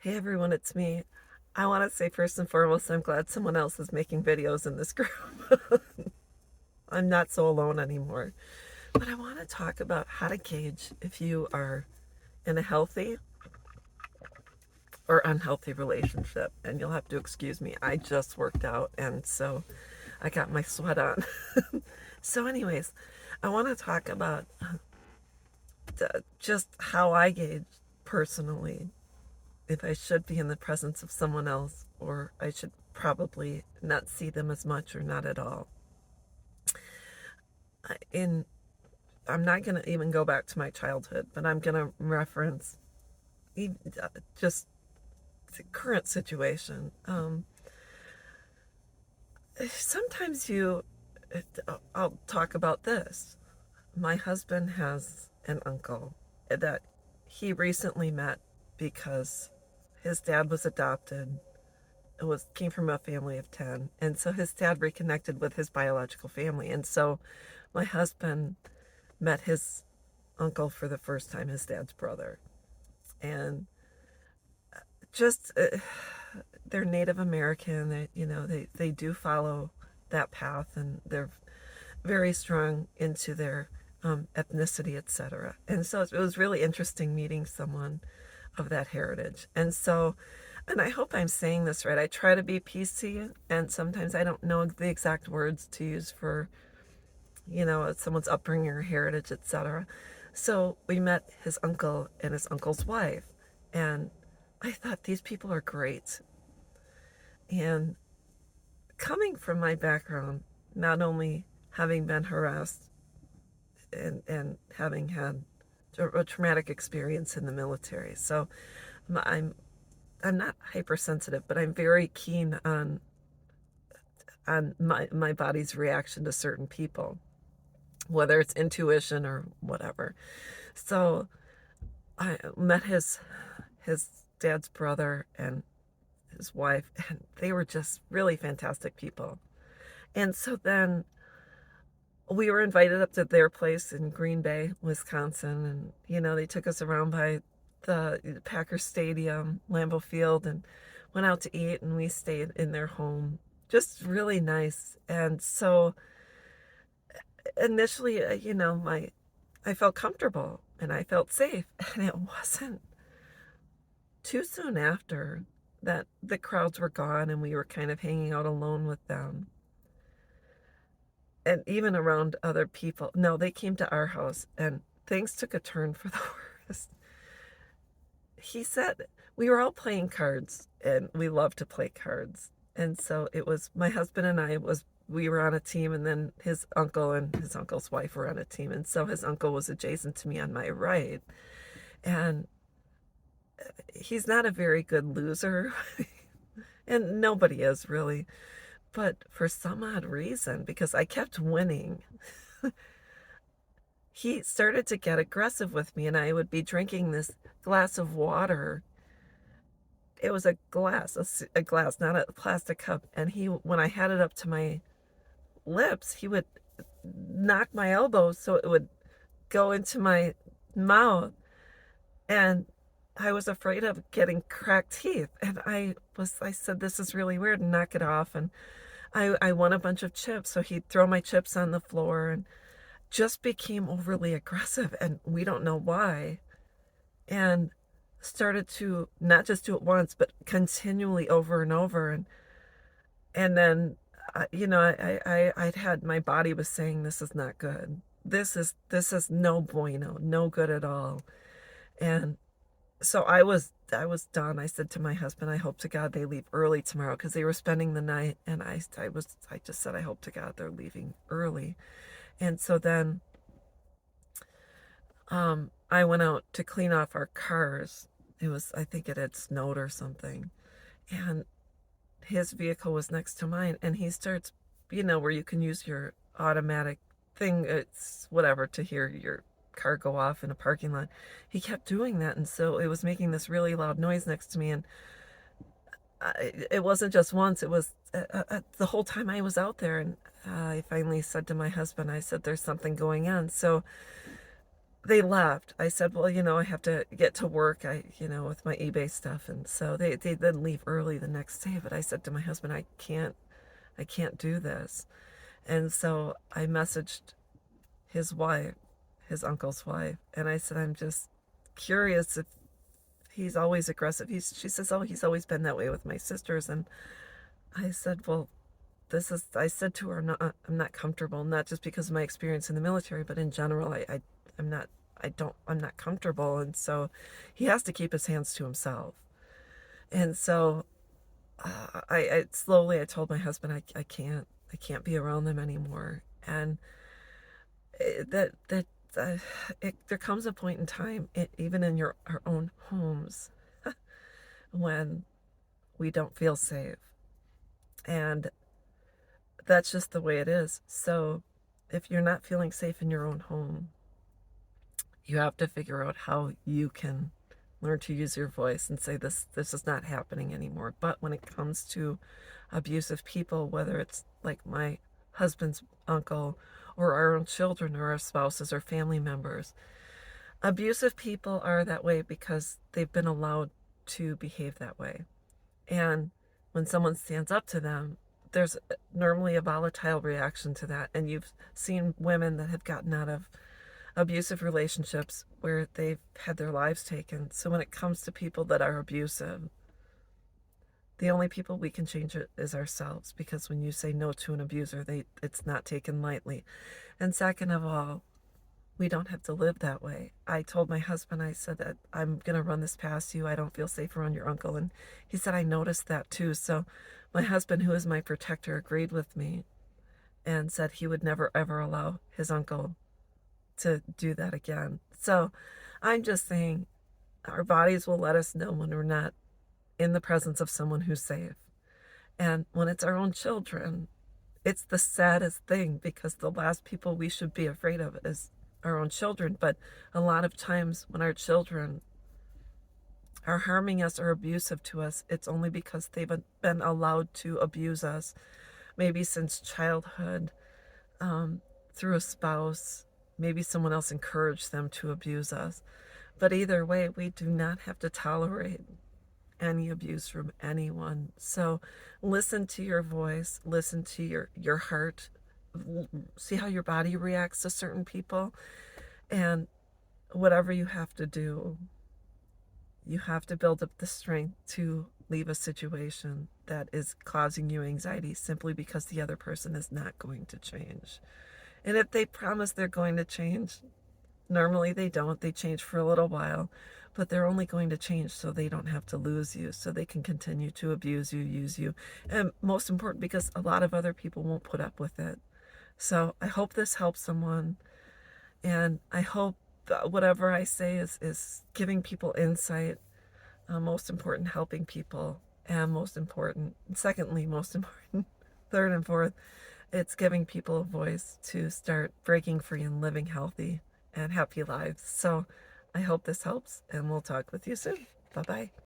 Hey everyone, it's me. I want to say first and foremost, I'm glad someone else is making videos in this group. I'm not so alone anymore. But I want to talk about how to gauge if you are in a healthy or unhealthy relationship. And you'll have to excuse me. I just worked out and so I got my sweat on. So, anyways, I want to talk about just how I gauge personally if I should be in the presence of someone else or I should probably not see them as much or not at all. In I'm not going to even go back to my childhood, but I'm going to reference just the current situation. Sometimes I'll talk about this. My husband has an uncle that he recently met because his dad was adopted. Came from a family of 10, and so his dad reconnected with his biological family, and so my husband met his uncle for the first time, his dad's brother, and just they're Native American. They do follow that path, and they're very strong into their ethnicity, etc. And so it was really interesting meeting someone of that heritage. And I hope I'm saying this right. I try to be PC, and sometimes I don't know the exact words to use for, someone's upbringing or heritage, etc. So we met his uncle and his uncle's wife, and I thought these people are great. And coming from my background, not only having been harassed and having had a traumatic experience in the military, so I'm I'm not hypersensitive, but I'm very keen on my body's reaction to certain people, whether it's intuition or whatever. So I met his dad's brother and his wife, and they were just really fantastic people. And so then we were invited up to their place in Green Bay, Wisconsin, and they took us around by the Packer Stadium, Lambeau Field, and went out to eat, and we stayed in their home. Just really nice. And so initially, I felt comfortable and I felt safe, and it wasn't too soon after that the crowds were gone and we were kind of hanging out alone with them and even around other people. No, they came to our house and things took a turn for the worst. He said we were all playing cards and we love to play cards. And so it was my husband and we were on a team, and then his uncle and his uncle's wife were on a team. And so his uncle was adjacent to me on my right. And he's not a very good loser. And nobody is really. But for some odd reason, because I kept winning, he started to get aggressive with me, and I would be drinking this glass of water. It was a glass, a glass, not a plastic cup. And when I had it up to my lips, he would knock my elbow so it would go into my mouth. And I was afraid of getting cracked teeth. And I said, this is really weird, and knock it off. And I won a bunch of chips. So he'd throw my chips on the floor and just became overly aggressive. And we don't know why. And started to not just do it once, but continually over and over. And then, I'd had, my body was saying, this is not good. This is no bueno, no good at all. And so I was done. I said to my husband, I hope to God they leave early tomorrow, because they were spending the night, and I just said, I hope to God they're leaving early. And so then I went out to clean off our cars. I think it had snowed or something. And his vehicle was next to mine, and he starts, where you can use your automatic thing, it's whatever, to hear your car go off in a parking lot. He kept doing that, and so it was making this really loud noise next to me. And it wasn't just once, it was the whole time I was out there. And I finally said to my husband, I said, there's something going on. So they left. I said, well, I have to get to work, with my eBay stuff. And so they then leave early the next day. But I said to my husband, I can't do this. And so I messaged his wife, his uncle's wife, and I said, I'm just curious if he's always aggressive. She says, oh, he's always been that way with my sisters. And I said, well, I said to her, I'm not comfortable, not just because of my experience in the military, but in general, I'm not, I'm not comfortable. And so he has to keep his hands to himself. And so I told my husband, I can't be around them anymore. And that there comes a point in time, even in our own homes, when we don't feel safe. And that's just the way it is. So if you're not feeling safe in your own home, you have to figure out how you can learn to use your voice and say this is not happening anymore. But when it comes to abusive people, whether it's like my husband's uncle or our own children or our spouses or family members, abusive people are that way because they've been allowed to behave that way. And when someone stands up to them, there's normally a volatile reaction to that. And you've seen women that have gotten out of abusive relationships where they've had their lives taken. So when it comes to people that are abusive, the only people we can change it is ourselves, because when you say no to an abuser, it's not taken lightly. And second of all, we don't have to live that way. I told my husband, I said that I'm going to run this past you. I don't feel safe around your uncle. And he said, I noticed that too. So my husband, who is my protector, agreed with me and said he would never, ever allow his uncle to do that again. So I'm just saying our bodies will let us know when we're not in the presence of someone who's safe. And when it's our own children, it's the saddest thing, because the last people we should be afraid of is our own children. But a lot of times when our children are harming us or abusive to us, it's only because they've been allowed to abuse us, maybe since childhood, through a spouse. Maybe someone else encouraged them to abuse us. But either way, we do not have to tolerate any abuse from anyone. So listen to your voice, listen to your heart, see how your body reacts to certain people. And whatever you have to do, you have to build up the strength to leave a situation that is causing you anxiety simply because the other person is not going to change. And if they promise they're going to change, normally they don't. They change for a little while, but they're only going to change so they don't have to lose you, so they can continue to abuse you, use you. And most important, because a lot of other people won't put up with it. So I hope this helps someone. And I hope whatever I say is giving people insight. Most important, helping people. And most important, secondly, most important, third and fourth, it's giving people a voice to start breaking free and living healthy and happy lives. So I hope this helps, and we'll talk with you soon. Bye-bye.